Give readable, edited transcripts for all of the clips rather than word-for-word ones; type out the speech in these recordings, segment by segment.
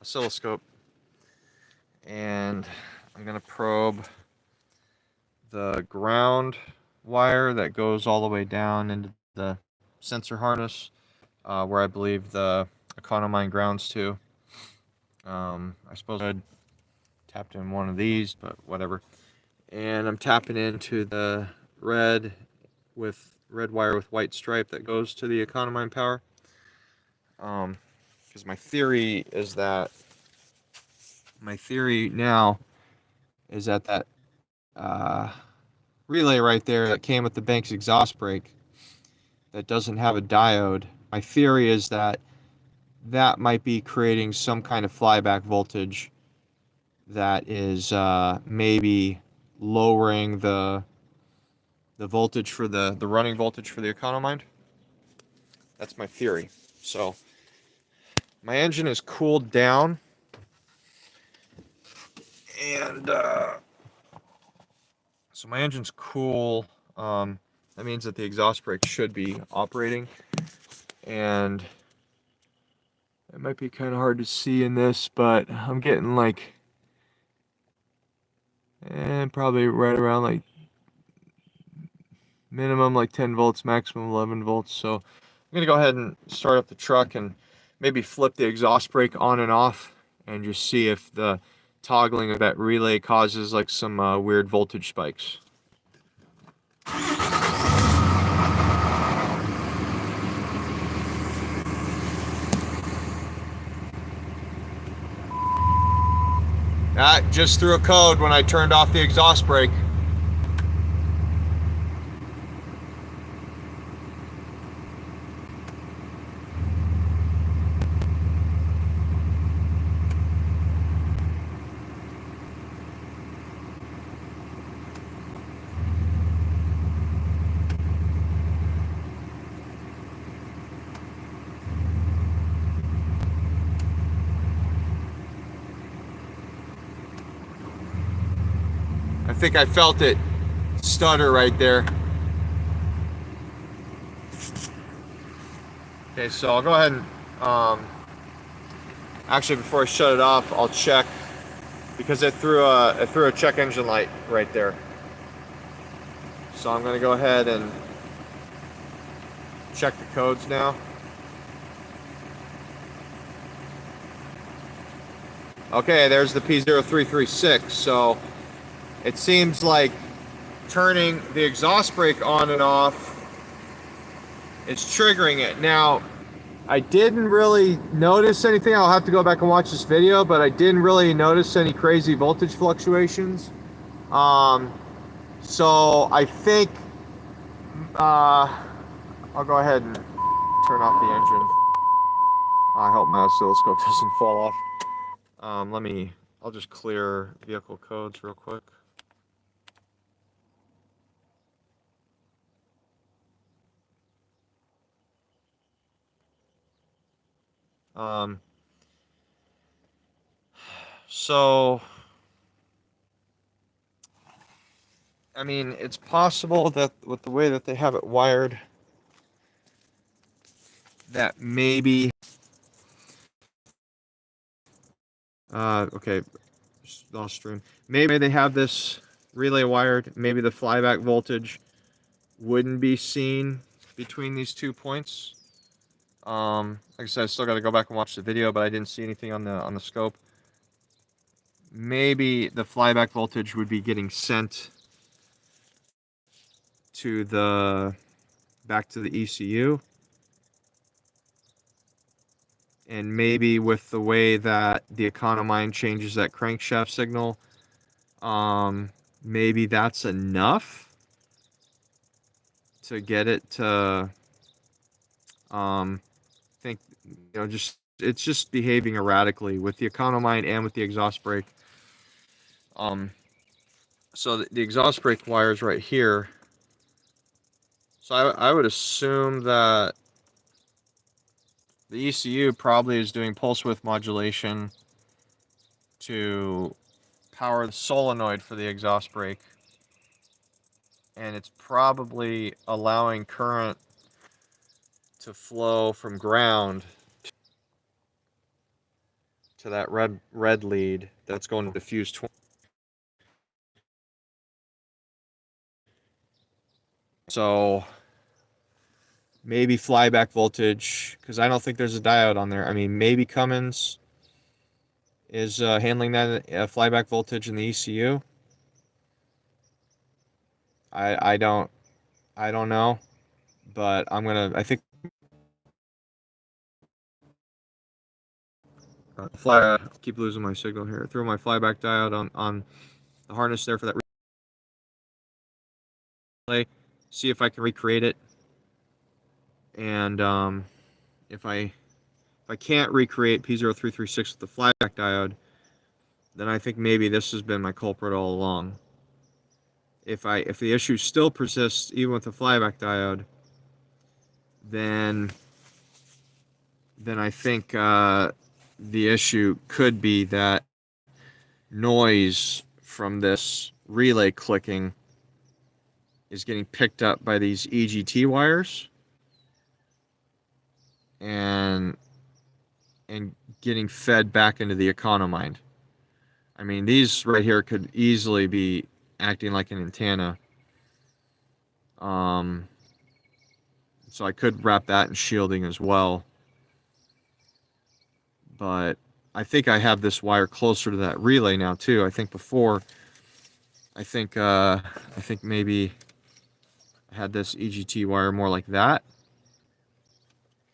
oscilloscope, and I'm going to probe the ground wire that goes all the way down into the sensor harness, where I believe the Economind grounds to. I suppose I'd tapped in one of these, but whatever. And I'm tapping into the red wire with white stripe that goes to the Economind power. Because my theory now is that relay right there that came with the Banks exhaust brake that doesn't have a diode. My theory is that might be creating some kind of flyback voltage that is maybe lowering the voltage for the running voltage for the Economind. That's my theory. So my engine is cooled down, and so my engine's cool. That means that the exhaust brake should be operating, and it might be kind of hard to see in this, but I'm getting like probably right around like minimum like 10 volts, maximum 11 volts. So I'm gonna go ahead and start up the truck and maybe flip the exhaust brake on and off and just see if the toggling of that relay causes like some weird voltage spikes. That just threw a code when I turned off the exhaust brake. I think I felt it stutter right there. Okay, so I'll go ahead and actually before I shut it off, I'll check, because it threw a check engine light right there. So I'm gonna go ahead and check the codes now. Okay, there's the P0336. So it seems like turning the exhaust brake on and off, it's triggering it. Now, I didn't really notice anything. I'll have to go back and watch this video, but I didn't really notice any crazy voltage fluctuations. So I think I'll go ahead and turn off the engine. I hope my oscilloscope doesn't fall off. I'll just clear vehicle codes real quick. So, I mean, it's possible that with the way that they have it wired, that maybe, okay, lost stream. Maybe they have this relay wired, maybe the flyback voltage wouldn't be seen between these 2 points. Like I said, I still got to go back and watch the video, but I didn't see anything on the scope. Maybe the flyback voltage would be getting sent to back to the ECU, and maybe with the way that the Economind changes that crankshaft signal, maybe that's enough to get it to think, it's just behaving erratically with the Economind and with the exhaust brake. So the exhaust brake wires right here. So I would assume that the ECU probably is doing pulse width modulation to power the solenoid for the exhaust brake, and it's probably allowing current to flow from ground to that red lead that's going to diffuse 20. So maybe flyback voltage, because I don't think there's a diode on there. I mean, maybe Cummins is handling that flyback voltage in the ECU. I don't know, but I think keep losing my signal here. Throw my flyback diode on the harness there for that relay. See if I can recreate it. And if I can't recreate P0336 with the flyback diode, then I think maybe this has been my culprit all along. If the issue still persists even with the flyback diode, then I think the issue could be that noise from this relay clicking is getting picked up by these EGT wires and getting fed back into the Economind. I mean, these right here could easily be acting like an antenna. So I could wrap that in shielding as well. But I think I have this wire closer to that relay now too. I think before, I think maybe I had this EGT wire more like that.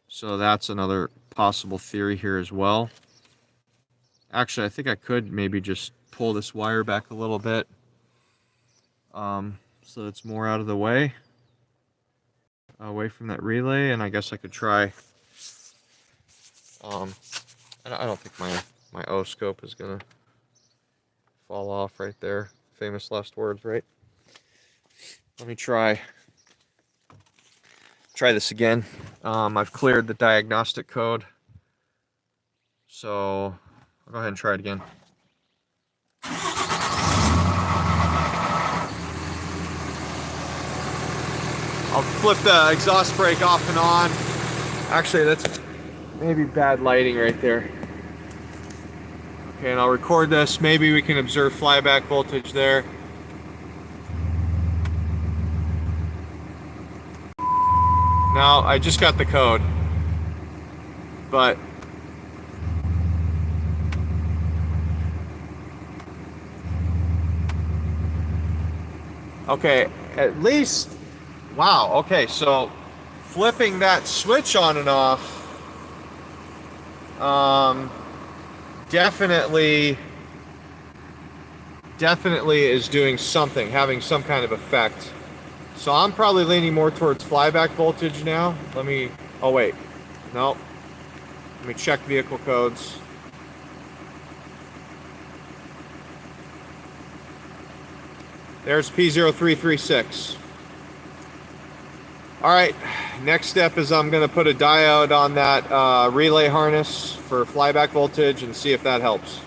So that's another possible theory here as well. Actually, I think I could maybe just pull this wire back a little bit so it's more out of the way, away from that relay, and I guess I could try. I don't think my O scope is gonna fall off right there. Famous last words, right? Let me try this again. I've cleared the diagnostic code, so I'll go ahead and try it again. I'll flip the exhaust brake off and on. Actually, that's maybe bad lighting right there. Okay, and I'll record this. Maybe we can observe flyback voltage there. Now, I just got the code, but okay, at least, wow, okay, so flipping that switch on and off definitely is doing something, having some kind of effect. So I'm probably leaning more towards flyback voltage now. Oh wait, no. Let me check vehicle codes. There's P0336. All right, next step is I'm gonna put a diode on that relay harness for flyback voltage and see if that helps.